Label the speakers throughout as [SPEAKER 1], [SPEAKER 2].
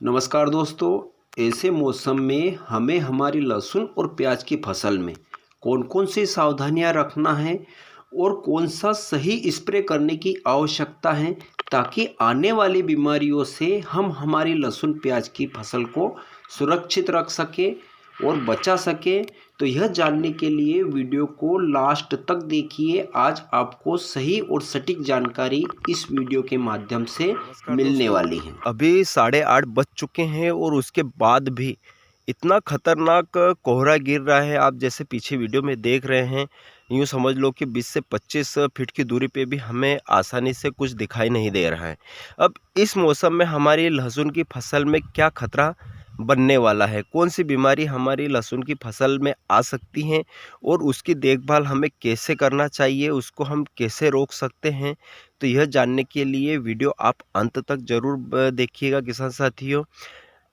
[SPEAKER 1] नमस्कार दोस्तों। ऐसे मौसम में हमें हमारी लहसुन और प्याज की फसल में कौन कौन सी सावधानियां रखना है और कौन सा सही स्प्रे करने की आवश्यकता है ताकि आने वाली बीमारियों से हम हमारी लहसुन प्याज की फसल को सुरक्षित रख सकें और बचा सकें। तो यह जानने के लिए वीडियो को लास्ट तक देखिए। आज आपको सही और सटीक जानकारी इस वीडियो के माध्यम से
[SPEAKER 2] नमस्कार
[SPEAKER 1] मिलने
[SPEAKER 2] दोस्तों।
[SPEAKER 1] वाली है।
[SPEAKER 2] अभी 8:30 बज चुके हैं और उसके बाद भी इतना खतरनाक कोहरा गिर रहा है। आप जैसे पीछे वीडियो में देख रहे हैं, यूँ समझ लो कि 20 से 25 फीट की दूरी पे भी हमें आसानी से कुछ दिखाई नहीं दे रहा है। अब इस मौसम में हमारी लहसुन की फसल में क्या खतरा बनने वाला है, कौन सी बीमारी हमारी लहसुन की फसल में आ सकती हैं और उसकी देखभाल हमें कैसे करना चाहिए, उसको हम कैसे रोक सकते हैं। तो यह जानने के लिए वीडियो आप अंत तक ज़रूर देखिएगा किसान साथियों।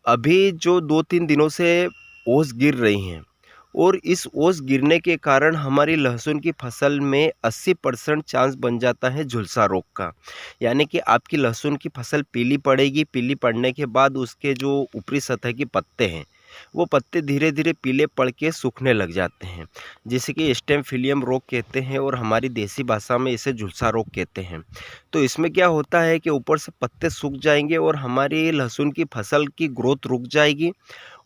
[SPEAKER 2] अभी जो 2-3 दिनों से ओस गिर रही हैं और इस ओस गिरने के कारण हमारी लहसुन की फसल में 80% चांस बन जाता है झुलसा रोग का। यानी कि आपकी लहसुन की फसल पीली पड़ेगी, पीली पड़ने के बाद उसके जो ऊपरी सतह के पत्ते हैं, वो पत्ते धीरे धीरे पीले पड़ के सूखने लग जाते हैं, जिसे कि स्टेम फिलियम रोग कहते हैं और हमारी देसी भाषा में इसे झुलसा रोग कहते हैं। तो इसमें क्या होता है कि ऊपर से पत्ते सूख जाएंगे और हमारी लहसुन की फसल की ग्रोथ रुक जाएगी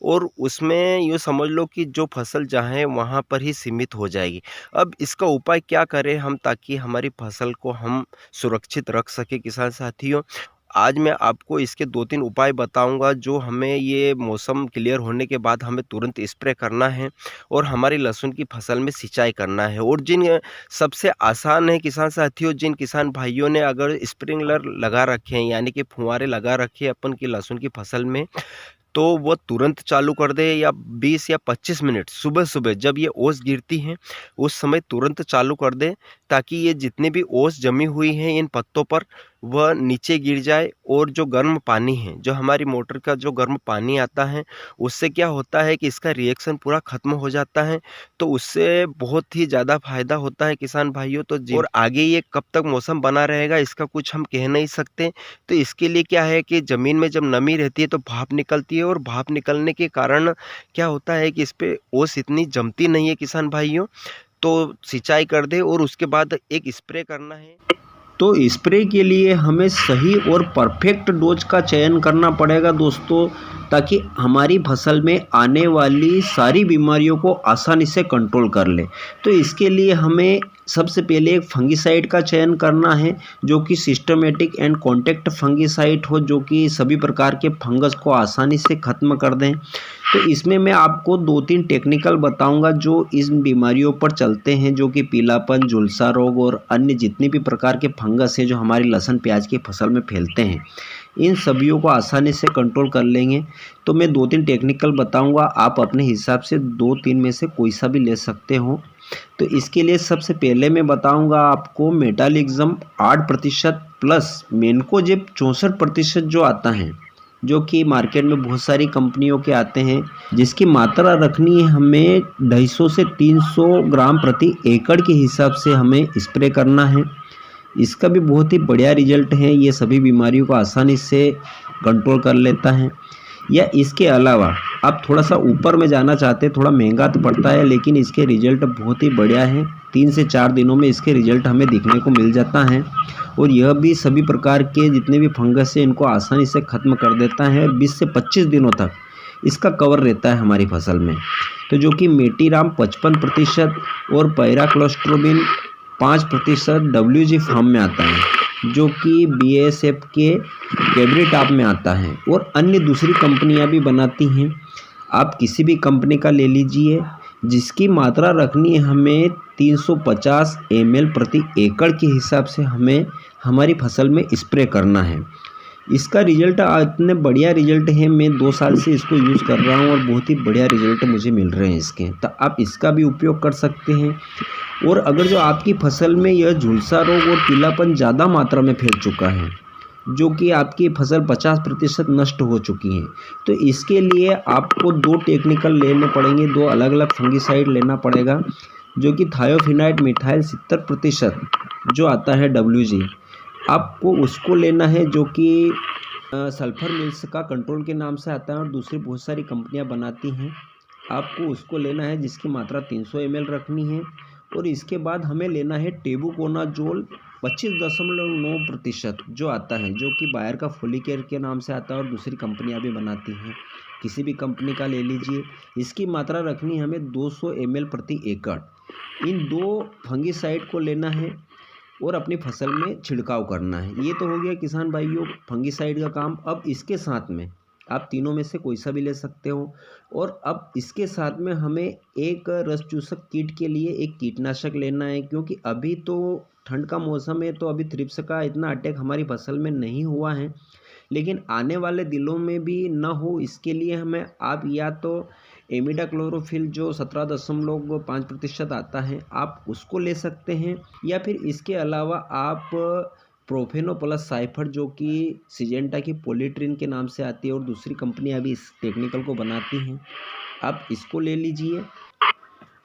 [SPEAKER 2] और उसमें यूँ समझ लो कि जो फसल जहाँ है वहाँ पर ही सीमित हो जाएगी। अब इसका उपाय क्या करें हम ताकि हमारी फसल को हम सुरक्षित रख सकें किसान साथियों? आज मैं आपको इसके 2-3 उपाय बताऊँगा जो हमें ये मौसम क्लियर होने के बाद हमें तुरंत स्प्रे करना है और हमारी लहसुन की फसल में सिंचाई करना है। और जिन सबसे आसान है किसान साथियों, जिन किसान भाइयों ने अगर स्प्रिंकलर लगा रखे हैं यानी कि फुहारे लगा रखे हैं अपन की लहसुन की फसल में, तो वो तुरंत चालू कर दे या 20 या 25 मिनट सुबह-सुबह जब ये ओस गिरती हैं, उस समय तुरंत चालू कर दें ताकि ये जितनी भी ओस जमी हुई हैं इन पत्तों पर, वह नीचे गिर जाए और जो गर्म पानी है, जो हमारी मोटर का जो गर्म पानी आता है, उससे क्या होता है कि इसका रिएक्शन पूरा ख़त्म हो जाता है। तो उससे बहुत ही ज़्यादा फ़ायदा होता है किसान भाइयों। तो जी और आगे ये कब तक मौसम बना रहेगा इसका कुछ हम कह नहीं सकते। तो इसके लिए क्या है कि ज़मीन में जब नमी रहती है तो भाप निकलती है और भाप निकलने के कारण क्या होता है कि इस पे ओस इतनी जमती नहीं है किसान भाइयों। तो सिंचाई कर दें और उसके बाद एक स्प्रे करना है।
[SPEAKER 1] तो स्प्रे के लिए हमें सही और परफेक्ट डोज का चयन करना पड़ेगा दोस्तों, ताकि हमारी फसल में आने वाली सारी बीमारियों को आसानी से कंट्रोल कर ले। तो इसके लिए हमें सबसे पहले एक फंगिसाइड का चयन करना है जो कि सिस्टमेटिक एंड कॉन्टैक्ट फंगिसाइड हो, जो कि सभी प्रकार के फंगस को आसानी से ख़त्म कर दें। तो इसमें मैं आपको 2-3 टेक्निकल बताऊंगा जो इस बीमारियों पर चलते हैं, जो कि पीलापन, झुलसा रोग और अन्य जितने भी प्रकार के फंगस हैं जो हमारी लहसुन प्याज की फसल में फैलते हैं, इन सभी को आसानी से कंट्रोल कर लेंगे। तो मैं 2-3 टेक्निकल बताऊंगा, आप अपने हिसाब से 2-3 में से कोई सा भी ले सकते हो। तो इसके लिए सबसे पहले मैं बताऊंगा आपको मेटालिज्म 8% प्लस मेनकोजेब 64% जो आता है, जो कि मार्केट में बहुत सारी कंपनियों के आते हैं, जिसकी मात्रा रखनी है हमें 250 से 300 ग्राम प्रति एकड़ के हिसाब से हमें स्प्रे करना है। इसका भी बहुत ही बढ़िया रिजल्ट है, ये सभी बीमारियों को आसानी से कंट्रोल कर लेता है। या इसके अलावा आप थोड़ा सा ऊपर में जाना चाहते हैं, थोड़ा महंगा तो पड़ता है लेकिन इसके रिजल्ट बहुत ही बढ़िया है। 3 से 4 दिनों में इसके रिजल्ट हमें दिखने को मिल जाता है और यह भी सभी प्रकार के जितने भी फंगस हैं इनको आसानी से ख़त्म कर देता है। 20 से 25 दिनों तक इसका कवर रहता है हमारी फसल में। तो जो कि मेटीराम 55% और पैराक्लोस्ट्रोबिन 5% WG फार्म में आता है, जो कि BASF के कैब्रिटॉप में आता है और अन्य दूसरी कंपनियां भी बनाती हैं। आप किसी भी कंपनी का ले लीजिए, जिसकी मात्रा रखनी है हमें 350 ml प्रति एकड़ के हिसाब से हमें हमारी फसल में स्प्रे करना है। इसका रिजल्ट इतने बढ़िया रिजल्ट है, मैं 2 साल से इसको यूज़ कर रहा हूँ और बहुत ही बढ़िया रिजल्ट मुझे मिल रहे हैं इसके। तो आप इसका भी उपयोग कर सकते हैं। और अगर जो आपकी फसल में यह झुलसा रोग और पीलापन ज़्यादा मात्रा में फैल चुका है, जो कि आपकी फसल 50% नष्ट हो चुकी है, तो इसके लिए आपको 2 टेक्निकल लेने पड़ेंगे, 2 अलग अलग फंगिसाइड लेना पड़ेगा, जो कि थायोफिनाइट मिथाइल 70% जो आता है WG, आपको उसको लेना है, जो कि सल्फर मिल्स का कंट्रोल के नाम से आता है और दूसरी बहुत सारी कंपनियां बनाती हैं। आपको उसको लेना है जिसकी मात्रा 300 ml रखनी है। और इसके बाद हमें लेना है टेबुकोनाजोल 25.9% जो आता है, जो कि बायर का फोलिकेयर के नाम से आता है और दूसरी कंपनियां भी बनाती हैं। किसी भी कंपनी का ले लीजिए। इसकी मात्रा रखनी है हमें 200 ml प्रति एकड़। इन 2 फंगिसाइड को लेना है और अपनी फसल में छिड़काव करना है। ये तो हो गया किसान भाइयों फंगिसाइड का काम। अब इसके साथ में आप तीनों में से कोई सा भी ले सकते हो। और अब इसके साथ में हमें एक रस चूसक कीट के लिए एक कीटनाशक लेना है, क्योंकि अभी तो ठंड का मौसम है तो अभी थ्रिप्स का इतना अटैक हमारी फसल में नहीं हुआ है, लेकिन आने वाले दिनों में भी ना हो इसके लिए हमें आप या तो इमिडाक्लोरोफिल जो 17.5% आता है आप उसको ले सकते हैं, या फिर इसके अलावा आप प्रोफेनोप्लस साइफर जो कि सिजेंटा की पॉलीट्रिन के नाम से आती है और दूसरी कंपनियां भी इस टेक्निकल को बनाती हैं, आप इसको ले लीजिए।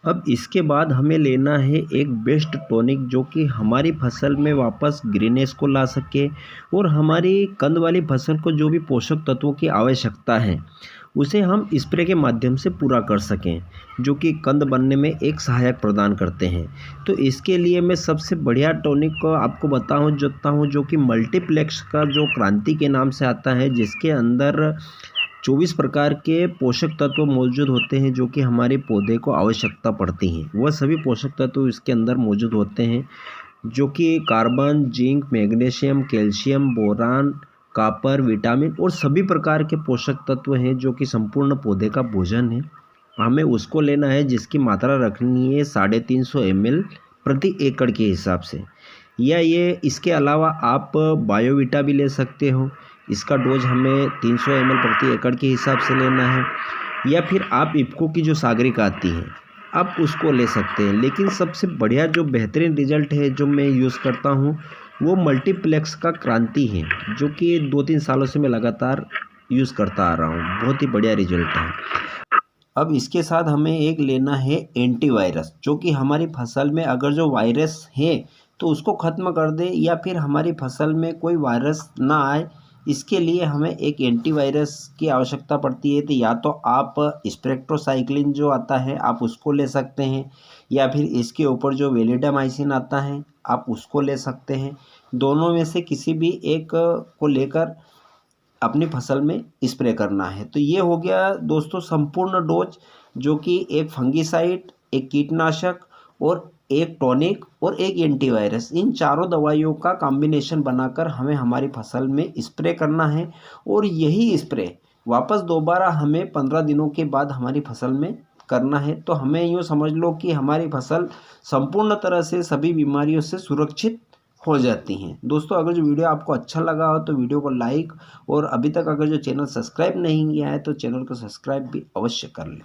[SPEAKER 1] अब इसके बाद हमें लेना है एक बेस्ट टॉनिक जो कि हमारी फसल में वापस ग्रीनेस को ला सके और हमारी कंद वाली फसल को जो भी पोषक तत्वों की आवश्यकता है उसे हम स्प्रे के माध्यम से पूरा कर सकें, जो कि कंद बनने में एक सहायक प्रदान करते हैं। तो इसके लिए मैं सबसे बढ़िया टॉनिक को आपको बताता हूँ जो कि मल्टीप्लेक्स का जो क्रांति के नाम से आता है, जिसके अंदर 24 प्रकार के पोषक तत्व मौजूद होते हैं जो कि हमारे पौधे को आवश्यकता पड़ती हैं। वह सभी पोषक तत्व इसके अंदर मौजूद होते हैं जो कि carbon, zinc, magnesium, calcium, boron, copper, vitamin और सभी प्रकार के पोषक तत्व हैं जो कि संपूर्ण पौधे का भोजन है। हमें उसको लेना है जिसकी मात्रा रखनी है 350 ml प्रति एकड़ के हिसाब से, या ये इसके अलावा आप बायोविटा भी ले सकते हो। इसका डोज हमें 300 ml प्रति एकड़ के हिसाब से लेना है, या फिर आप इफ्को की जो सागरिक आती है आप उसको ले सकते हैं। लेकिन सबसे बढ़िया जो बेहतरीन रिजल्ट है जो मैं यूज़ करता हूँ वो मल्टीप्लेक्स का क्रांति है, जो कि 2-3 सालों से मैं लगातार यूज़ करता आ रहा हूँ। बहुत ही बढ़िया रिजल्ट है। अब इसके साथ हमें एक लेना है एंटीवायरस, जो कि हमारी फसल में अगर जो वायरस है तो उसको ख़त्म कर दे या फिर हमारी फसल में कोई वायरस ना आए, इसके लिए हमें एक एंटीवायरस की आवश्यकता पड़ती है। तो या तो आप स्प्रेक्टोसाइक्लिन जो आता है आप उसको ले सकते हैं, या फिर इसके ऊपर जो वेलिडामाइसिन आता है आप उसको ले सकते हैं। दोनों में से किसी भी एक को लेकर अपनी फसल में स्प्रे करना है। तो ये हो गया दोस्तों संपूर्ण डोज, जो कि एक फंगिसाइड, एक कीटनाशक और एक टॉनिक और एक एंटीवायरस, इन चारों दवाइयों का कॉम्बिनेशन बनाकर हमें हमारी फसल में स्प्रे करना है। और यही स्प्रे वापस दोबारा हमें 15 दिनों के बाद हमारी फसल में करना है। तो हमें यूँ समझ लो कि हमारी फसल संपूर्ण तरह से सभी बीमारियों से सुरक्षित हो जाती हैं। दोस्तों अगर जो वीडियो आपको अच्छा लगा हो तो वीडियो को लाइक, और अभी तक अगर जो चैनल सब्सक्राइब नहीं किया है तो चैनल को सब्सक्राइब भी अवश्य कर लें।